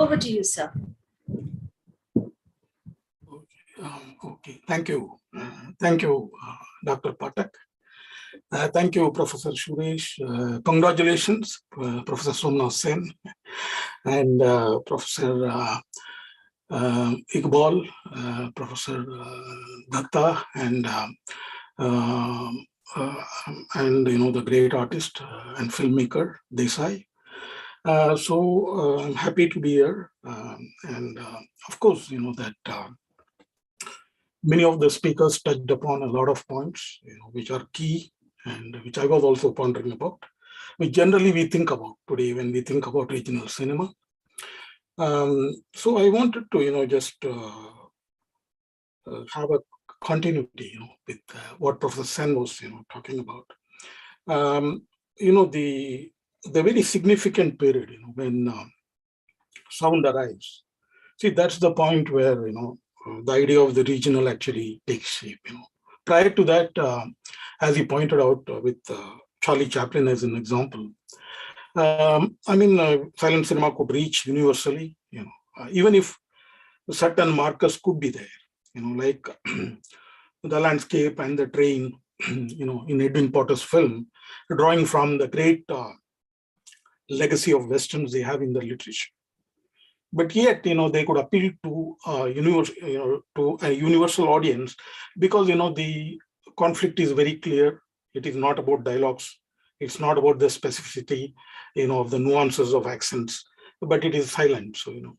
Over to you, sir. Okay. Thank you. Thank you, Dr. Patak. Thank you, Professor Suresh. Congratulations, Professor Somnath Sen and Professor Iqbal, Professor Datta, and the great artist and filmmaker Desai. I'm happy to be here, and of course, that many of the speakers touched upon a lot of points, which are key and which I was also pondering about, which generally we think about today when we think about regional cinema. So I wanted to, just have a continuity, with what Professor Sen was, talking about. The very significant period, when sound arrives. See, that's the point where, the idea of the regional actually takes shape. Prior to that, as he pointed out with Charlie Chaplin as an example, silent cinema could reach universally, even if certain markers could be there, like the landscape and the train, in Edwin Potter's film, drawing from the great legacy of Westerns they have in the literature. But yet, they could appeal to a universal audience because, the conflict is very clear. It is not about dialogues. It's not about the specificity, of the nuances of accents, but it is silent. So,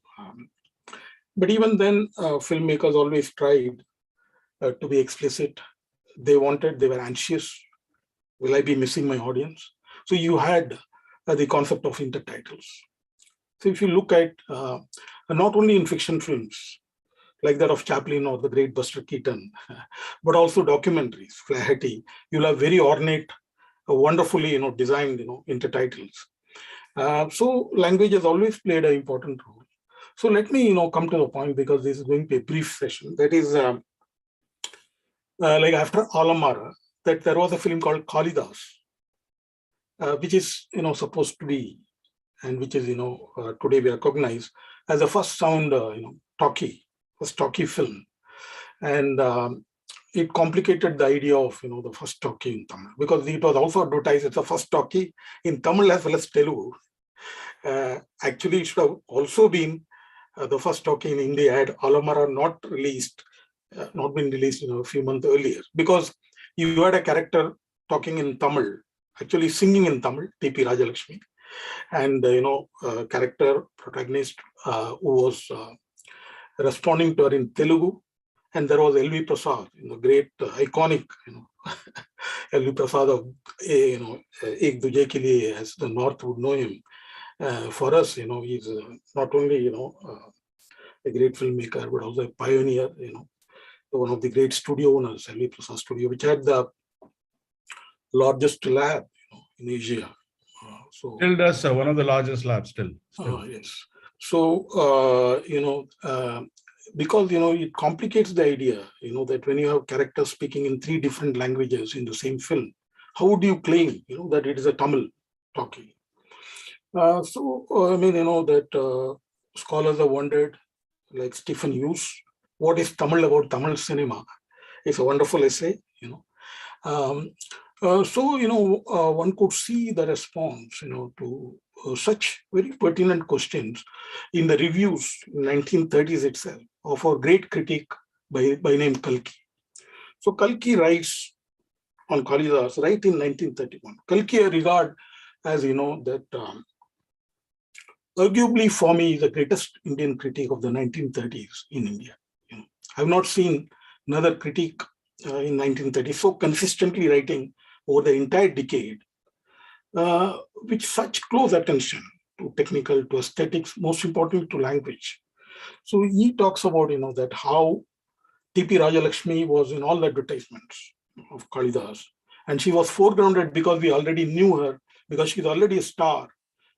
but even then, filmmakers always tried to be explicit. They were anxious. Will I be missing my audience? So you had the concept of intertitles. So if you look at not only in fiction films like that of Chaplin or the great Buster Keaton, but also documentaries, Flaherty, you'll have very ornate, wonderfully designed intertitles. So language has always played an important role. So let me come to the point, because this is going to be a brief session. That is like after Alamara, that there was a film called Kalidas, which is supposed to be, and which is today we recognize as the first sound talkie film, and it complicated the idea of the first talkie in Tamil, because it was also advertised as the first talkie in Tamil as well as Telugu. Actually, it should have also been the first talkie in India had Alamara not been released a few months earlier, because you had a character talking in Tamil, actually singing in Tamil, T.P. Rajalakshmi, and character protagonist who was responding to her in Telugu, and there was L.V. Prasad, great iconic L.V. Prasad of Ek Duje Ke Liye, as the North would know him. For us, he's not only a great filmmaker, but also a pioneer. One of the great studio owners, L.V. Prasad Studio, which had the largest lab in Asia. Still does, one of the largest labs still. Yes. So, because, it complicates the idea, that when you have characters speaking in 3 different languages in the same film, how would you claim, that it is a Tamil talking? That scholars have wondered, like Stephen Hughes, what is Tamil about Tamil cinema? It's a wonderful essay, one could see the response, to such very pertinent questions in the reviews in 1930s itself of a great critic by name Kalki. So Kalki writes on Kalidas right in 1931. Kalki I regard as, that arguably for me the greatest Indian critic of the 1930s in India. I've not seen another critic in 1930s so consistently writing over the entire decade, with such close attention to technical, to aesthetics, most importantly to language. So he talks about, that how T.P. Rajalakshmi was in all the advertisements of Kalidas, and she was foregrounded because we already knew her, because she's already a star.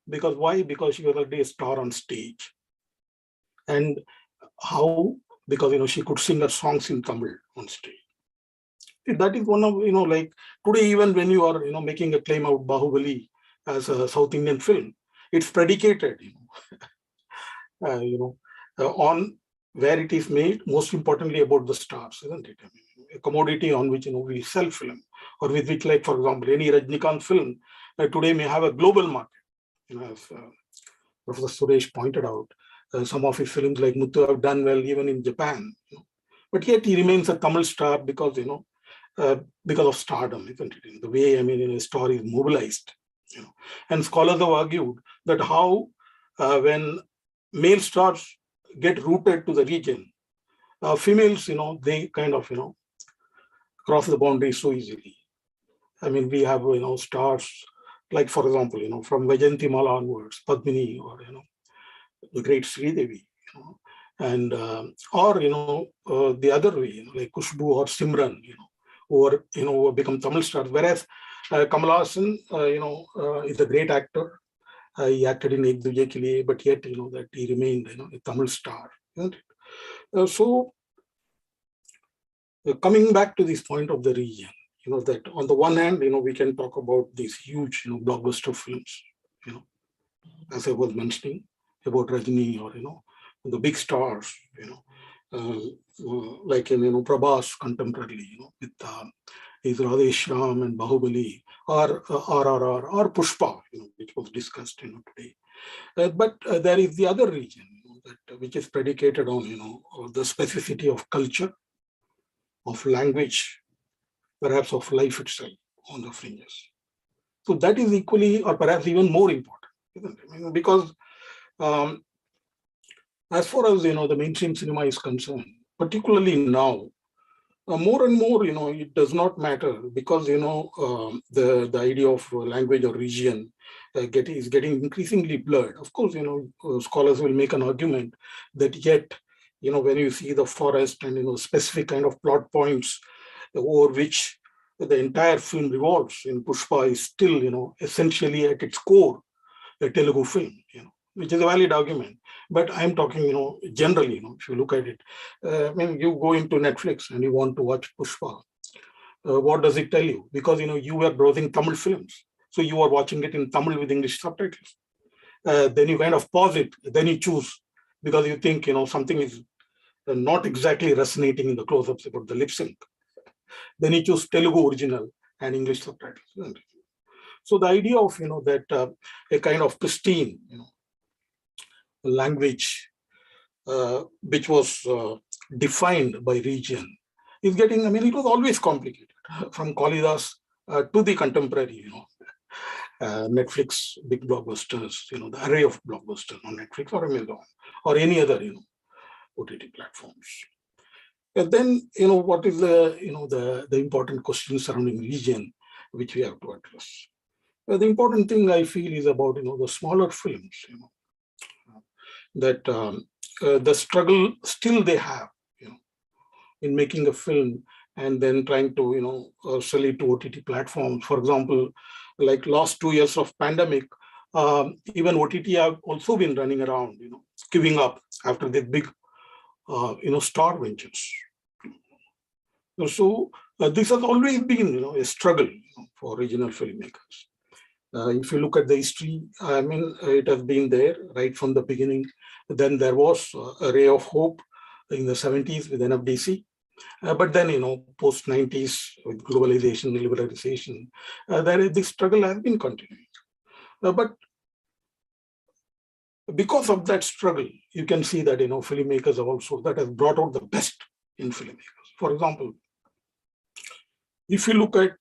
Because why? Because she was already a star on stage. And how? Because, she could sing her songs in Tamil on stage. That is one of, like today, even when you are, making a claim of Bahubali as a South Indian film, it's predicated, on where it is made, most importantly about the stars, isn't it? I mean, a commodity on which we sell film, or with which, like for example, any Rajnikant film today may have a global market. As Professor Suresh pointed out, some of his films like Muthu have done well even in Japan. But yet he remains a Tamil star because because of stardom, isn't it? The way a story is mobilized. And scholars have argued that how when male stars get rooted to the region, females, they kind of cross the boundaries so easily. I mean, we have stars like, for example, from Vajantimala onwards, Padmini, or the great Sridevi, and or the other way, like Kushbu or Simran, who become Tamil stars. Whereas Kamal Haasan, is a great actor. He acted in Ek Duje Ke Liye, but yet that he remained a Tamil star. So coming back to this point of the region, that on the one hand, we can talk about these huge, blockbuster films, as I was mentioning about Rajini, or the big stars, like in Prabhas contemporarily, with his Radhe Shyam and Bahubali, or RRR, or Pushpa, which was discussed today. But there is the other region, which is predicated on the specificity of culture, of language, perhaps of life itself on the fringes. So that is equally, or perhaps even more important, isn't it? Because as far as the mainstream cinema is concerned, particularly now, more and more, it does not matter, because the idea of language or region is getting increasingly blurred. Of course, scholars will make an argument that yet, when you see the forest and specific kind of plot points over which the entire film revolves, in Pushpa is still essentially at its core a Telugu film, which is a valid argument. But I'm talking, generally, if you look at it, when you go into Netflix and you want to watch Pushpa, what does it tell you? Because, you are browsing Tamil films. So you are watching it in Tamil with English subtitles. Then you kind of pause it, then you choose, because you think, something is not exactly resonating in the close-ups about the lip sync. Then you choose Telugu original and English subtitles. So the idea of, that a kind of pristine, language, which was defined by region, is getting, it was always complicated, from Kalidas to the contemporary, Netflix big blockbusters, the array of blockbusters on Netflix or Amazon or any other, OTT platforms. And then, what is the important question surrounding region, which we have to address. The important thing I feel is about, the smaller films, that the struggle still they have, in making a film and then trying to, sell it to OTT platforms. For example, like last 2 years of pandemic, even OTT have also been running around, giving up after the big, star ventures. So this has always been, a struggle for regional filmmakers. If you look at the history, it has been there right from the beginning. Then there was a ray of hope in the 70s with NFDC. But then, post 90s with globalization, liberalization, this struggle has been continuing. But because of that struggle, you can see that, filmmakers have also, that has brought out the best in filmmakers. For example, if you look at,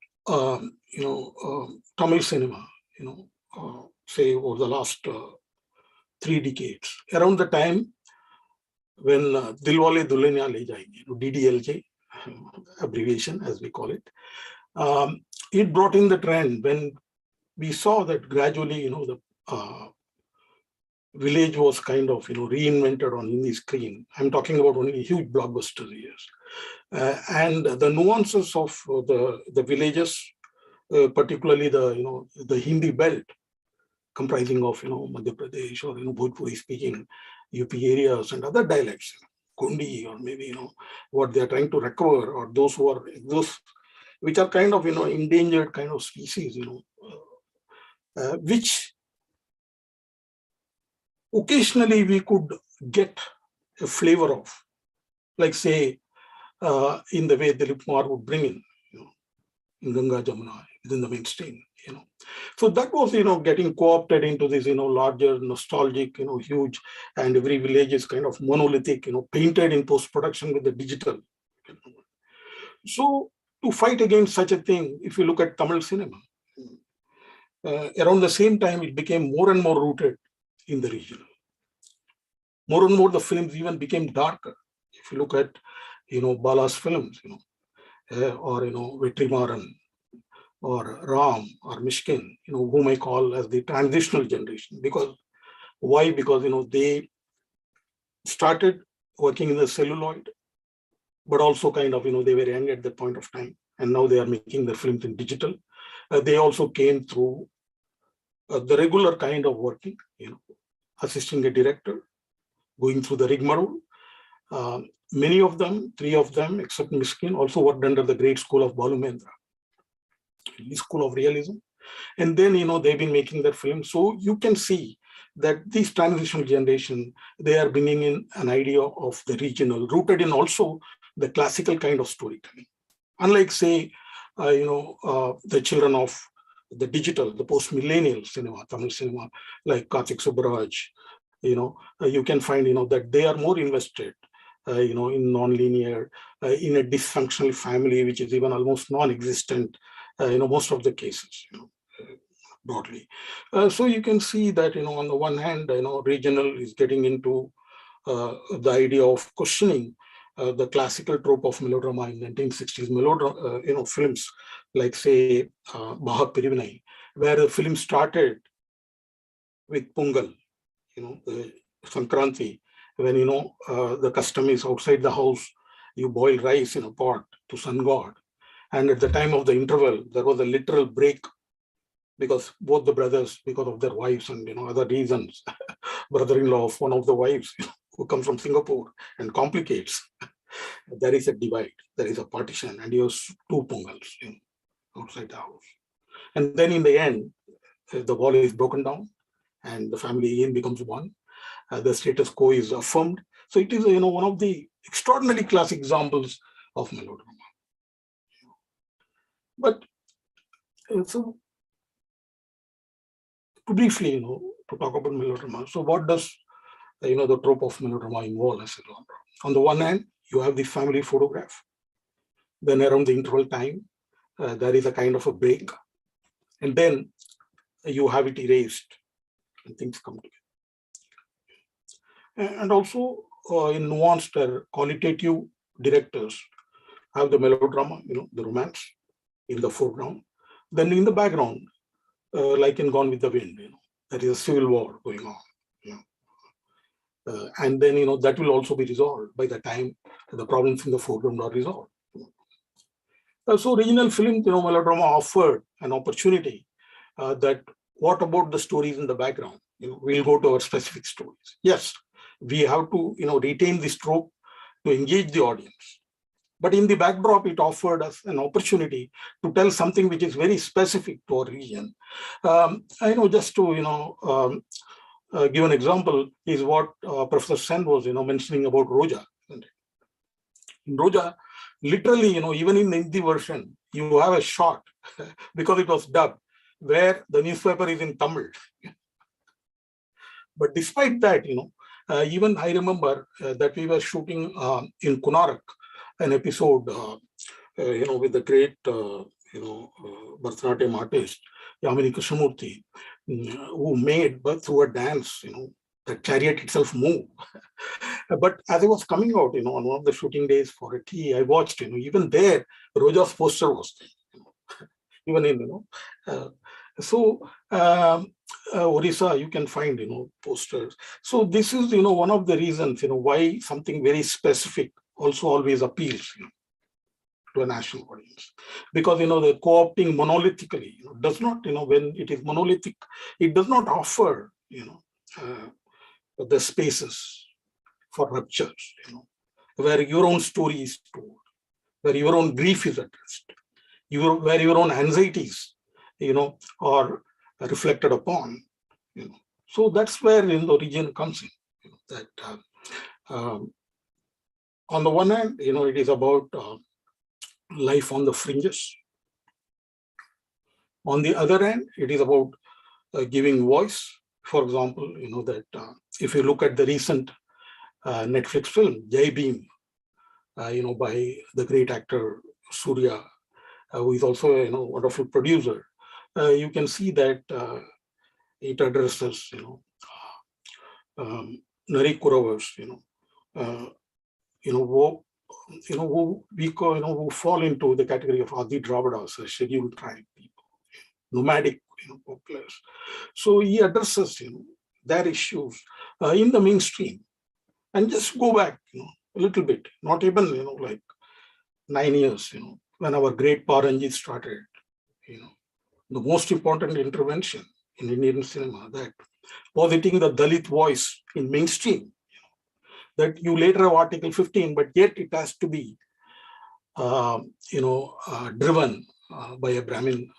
Tamil cinema, say over the last 3 decades, around the time when Dilwale Dulhania Le Jayenge, DDLJ, abbreviation as we call it, it brought in the trend when we saw that gradually, the village was kind of, reinvented on Hindi screen. I'm talking about only huge blockbuster years. And the nuances of the villages, particularly the Hindi belt, comprising of, Madhya Pradesh or, Bhojpuri speaking UP areas and other dialects, Kundi, or maybe, what they are trying to recover, or those which are kind of, endangered kind of species, which occasionally we could get a flavor of, like say, in the way Dilip Kumar would bring in, in Ganga Jamuna, within the mainstream, So that was, getting co-opted into this, larger, nostalgic, huge, and every village is kind of monolithic, painted in post-production with the digital. So to fight against such a thing, if you look at Tamil cinema, around the same time, it became more and more rooted in the regional. More and more, the films even became darker. If you look at, Bala's films, or, Vetrimaran, or Ram, or Mishkin, whom I call as the transitional generation. Because, why? Because, they started working in the celluloid, but also kind of, they were young at that point of time. And now they are making their films in digital. They also came through the regular kind of working, assisting a director, going through the rigmarole. Many of them, 3 of them, except Mishkin, also worked under the great school of Balu Mehndra, the school of realism. And then, they've been making their films. So you can see that this transitional generation, they are bringing in an idea of the regional, rooted in also the classical kind of storytelling. Unlike, say, the children of the digital, the post-millennial cinema, Tamil cinema, like Karthik Subbaraj, you can find, that they are more invested, in non-linear, in a dysfunctional family, which is even almost non-existent, most of the cases, broadly. So you can see that, on the one hand, regional is getting into the idea of questioning the classical trope of melodrama in 1960s melodrama, films like, say, Bahag Pirivinai, where the film started with Pungal, Sankranti, when, the custom is outside the house, you boil rice in a pot to sun god. And at the time of the interval, there was a literal break because both the brothers, because of their wives and, other reasons, brother-in-law of one of the wives who comes from Singapore and complicates, there is a divide, there is a partition, and you have 2 Pongals outside the house. And then in the end, the wall is broken down and the family again becomes one. The status quo is affirmed. So it is, one of the extraordinarily classic examples of melodrama. But so briefly, to talk about melodrama. So what does, the trope of melodrama involve as a genre? On the one hand, you have the family photograph. Then around the interval time, there is a kind of a break. And then you have it erased and things come together. And also in nuanced or qualitative directors have the melodrama, the romance in the foreground. Then in the background, like in Gone with the Wind, there is a civil war going on. And then, that will also be resolved by the time the problems in the foreground are resolved. So regional film, melodrama offered an opportunity that what about the stories in the background? We'll go to our specific stories. Yes, we have to, retain this trope to engage the audience. But in the backdrop, it offered us an opportunity to tell something which is very specific to our region. Just to, give an example is what Professor Sen was, mentioning about Roja. In Roja, literally, even in the Hindi version, you have a shot because it was dubbed where the newspaper is in Tamil. But despite that, even I remember that we were shooting in Kunarak, an episode, with the great, Bharatanatyam artist, Yamini Krishnamurthy, who made, but through a dance, the chariot itself move. But as I was coming out, on one of the shooting days for a tea, I watched, even there, Roja's poster was there, even in, so Orissa, you can find, posters. So this is, one of the reasons, why something very specific also always appeals, to a national audience. Because, the co-opting monolithically, does not, when it is monolithic, it does not offer, the spaces for ruptures, where your own story is told, where your own grief is addressed, where your own anxieties, are reflected upon, So that's where, the region comes in, that On the one hand, it is about life on the fringes. On the other hand, it is about giving voice. For example, that if you look at the recent Netflix film, Jai Bhim, by the great actor Surya, who is also a wonderful producer, you can see that it addresses, Nari Kuravas, who fall into the category of Adi Dravidas, scheduled tribe people, nomadic, populace. So he addresses, their issues in the mainstream. And just go back, a little bit, not even, like 9 years, when our great Paranjit started, the most important intervention in Indian cinema, that positing the Dalit voice in mainstream, that you later have Article 15, but yet it has to be, driven by a Brahmin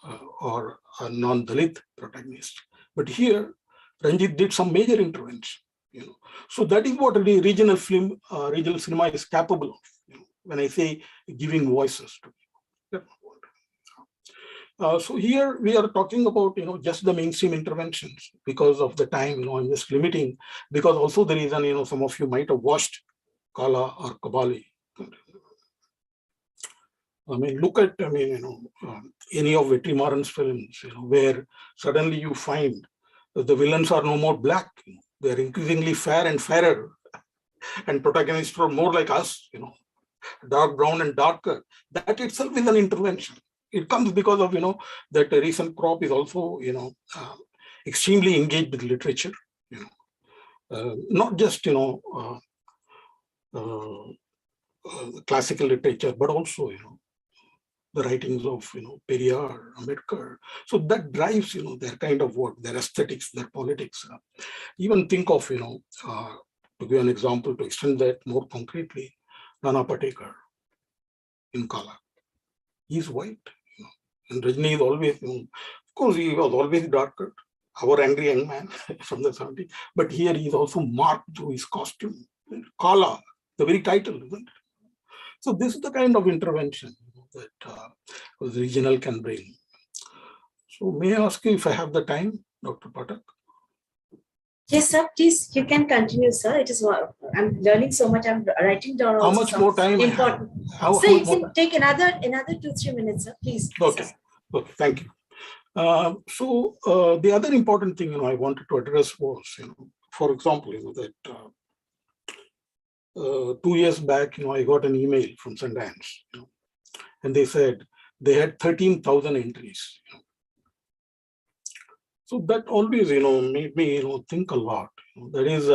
or a non-Dalit protagonist. But here, Ranjit did some major intervention. So that is what the regional cinema is capable of. When I say giving voices to people. So here we are talking about just the mainstream interventions. Because of the time, I'm just limiting, because also the reason some of you might have watched Kala or Kabali. I mean, look at any of Vetrimaran's films, where suddenly you find that the villains are no more black. They are increasingly fair and fairer, and protagonists are more like us, dark brown and darker. That itself is an intervention. It comes because of that a recent crop is also extremely engaged with literature, not just classical literature, but also the writings of Periyar, Ambedkar. So that drives their kind of work, their aesthetics, their politics. Even think of to give an example to extend that more concretely, Nana Patekar in Kala. He's white, and Rajni is always, of course, he was always darker, our angry young man from the 70s. But here he is also marked through his costume. Kala, the very title, isn't it? So this is the kind of intervention that the regional can bring. So may I ask you if I have the time, Dr. Patak? Yes, sir. Please, you can continue, sir. It is. I'm learning so much. I'm writing down. How much more time? Important. So you can take another 2-3 minutes, sir. Please. Okay. Sir. Okay. Thank you. So the other important thing I wanted to address was, for example, that 2 years back, I got an email from Sundance, and they said they had 13,000 entries. So that always, made me, think a lot. That is,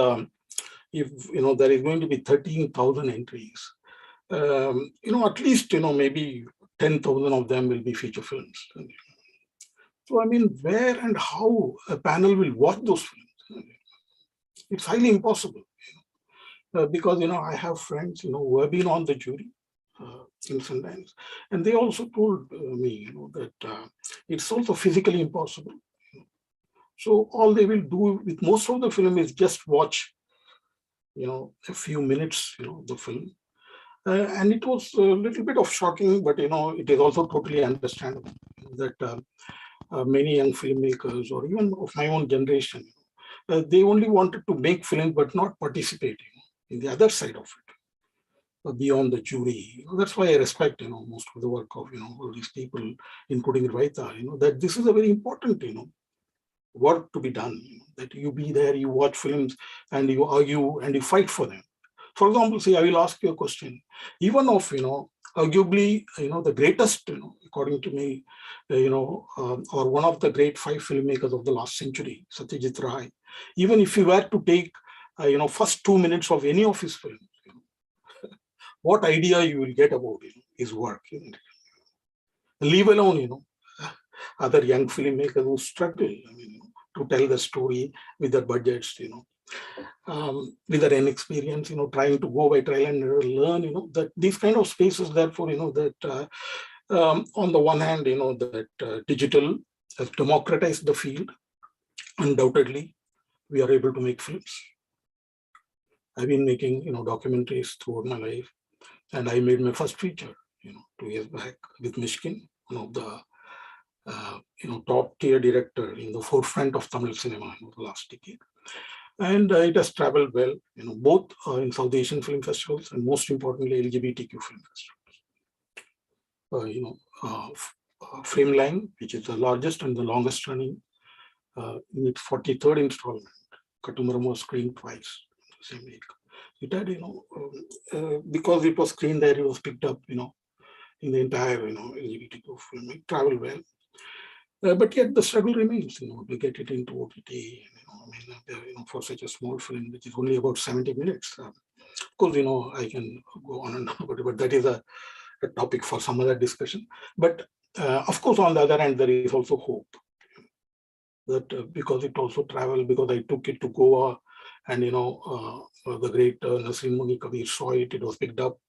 if there is going to be 13,000 entries, at least maybe 10,000 of them will be feature films. So I mean, where and how a panel will watch those films? It's highly impossible. Because I have friends who have been on the jury in Sundance, and they also told me that it's also physically impossible. So all they will do with most of the film is just watch, a few minutes, the film. And it was a little bit of shocking, but, it is also totally understandable that many young filmmakers, or even of my own generation, they only wanted to make films, but not participate in the other side of it, beyond the jury. That's why I respect, most of the work of, all these people, including Raita, that this is a very important, work to be done, that you be there, you watch films, and you argue, and you fight for them. For example, say, I will ask you a question, even of, arguably, the greatest, according to me, or one of the great 5 filmmakers of the last century, Satyajit Ray, even if you were to take, first 2 minutes of any of his films, what idea you will get about his work, leave alone, other young filmmakers who struggle, to tell the story with their budgets, with their inexperience, trying to go by trial and error, learn, that these kind of spaces, therefore, that on the one hand, that digital has democratized the field. Undoubtedly, we are able to make films. I've been making, documentaries throughout my life, and I made my first feature, 2 years back with Mishkin, one of the, top tier director in the forefront of Tamil cinema in the last decade. And it has traveled well, both in South Asian film festivals and most importantly, LGBTQ film festivals. Frameline, which is the largest and the longest running, in its 43rd installment, Katumaram was screened twice the same week. It had, because it was screened there, it was picked up, in the entire, LGBTQ film. It traveled well. But yet the struggle remains, to get it into OTT, for such a small film, which is only about 70 minutes. Of course, I can go on and on about it, but that is a topic for some other discussion. But of course, on the other hand, there is also hope that because it also traveled, because I took it to Goa, and the great Nasreen Muni Kabir saw it. It was picked up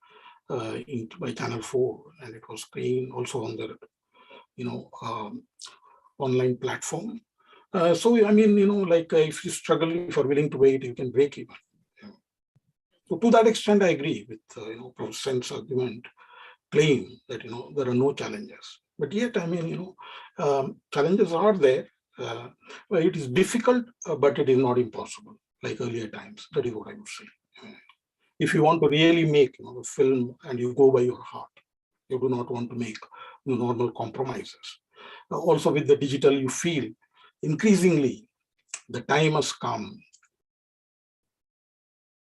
by Channel 4, and it was screened also on the online platform. So I mean, if you struggle, if you're willing to wait, you can break even. So to that extent, I agree with Professor Sen's argument, claim that there are no challenges. But yet, I mean, challenges are there. It is difficult, but it is not impossible, like earlier times. That is what I would say. If you want to really make a film and you go by your heart, you do not want to make normal compromises. Also with the digital, you feel increasingly the time has come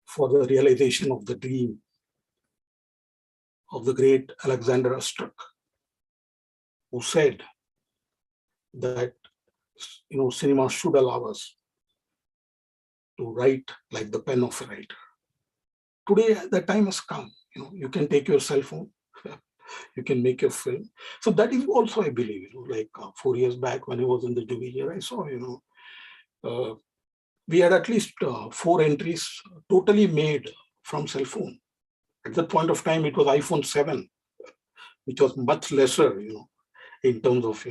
for the realization of the dream of the great Alexander Ostrog, who said that cinema should allow us to write like the pen of a writer. Today, the time has come. You can take your cell phone, you can make your film. So that is also, I believe, 4 years back when I was in the Jubilee year, I saw, we had at least 4 entries totally made from cell phone. At that point of time, it was iPhone 7, which was much lesser, in terms of,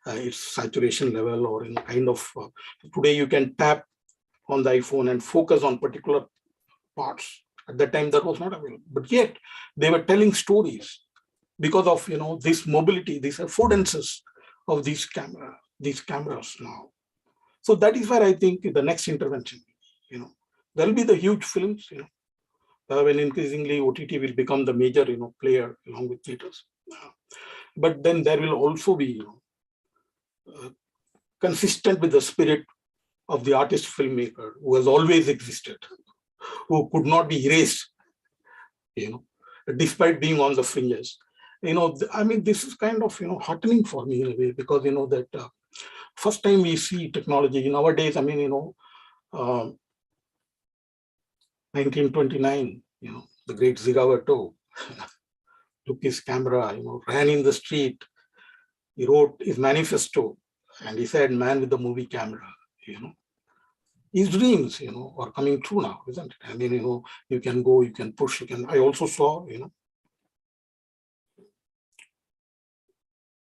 its saturation level or in kind of, today you can tap on the iPhone and focus on particular parts. At that time, that was not available. But yet, they were telling stories because of, this mobility, these affordances of these cameras now. So that is where I think the next intervention, there will be the huge films, when increasingly OTT will become the major, player along with theaters. But then there will also be, consistent with the spirit of the artist filmmaker who has always existed, who could not be erased, despite being on the fringes. I mean, this is kind of, heartening for me in a way, because, that first time we see technology nowadays, I mean, 1929, the great Zigavato took his camera, ran in the street. He wrote his manifesto and he said, man with the movie camera, his dreams, are coming true now, isn't it? I mean, you can go, you can push, I also saw,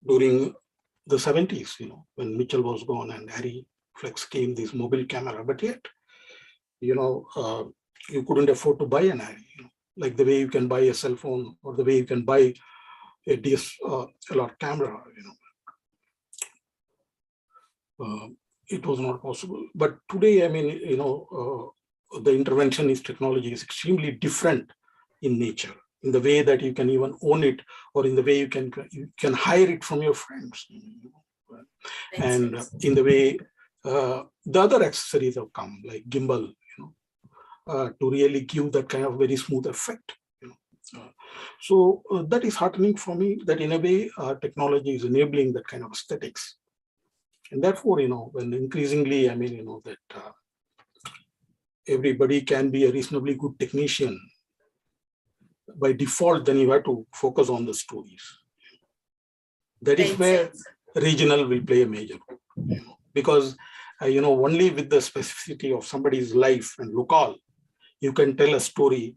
during the 70s, when Mitchell was gone and Harry Flex came, this mobile camera, but yet, you couldn't afford to buy an Harry, like the way you can buy a cell phone or the way you can buy a DSLR camera, it was not possible. But today, I mean, the interventionist technology is extremely different in nature, in the way that you can even own it, or in the way you can hire it from your friends, and in the way the other accessories have come, like gimbal, to really give that kind of very smooth effect. So that is heartening for me, that in a way technology is enabling that kind of aesthetics. And therefore, when increasingly, I mean, that everybody can be a reasonably good technician, by default, then you have to focus on the stories. That is where regional will play a major role, because, only with the specificity of somebody's life and locale, you can tell a story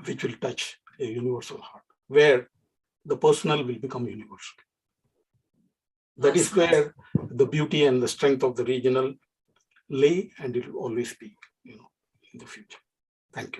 which will touch a universal heart, where the personal will become universal. That is where the beauty and the strength of the regional lay, and it will always be, in the future. Thank you.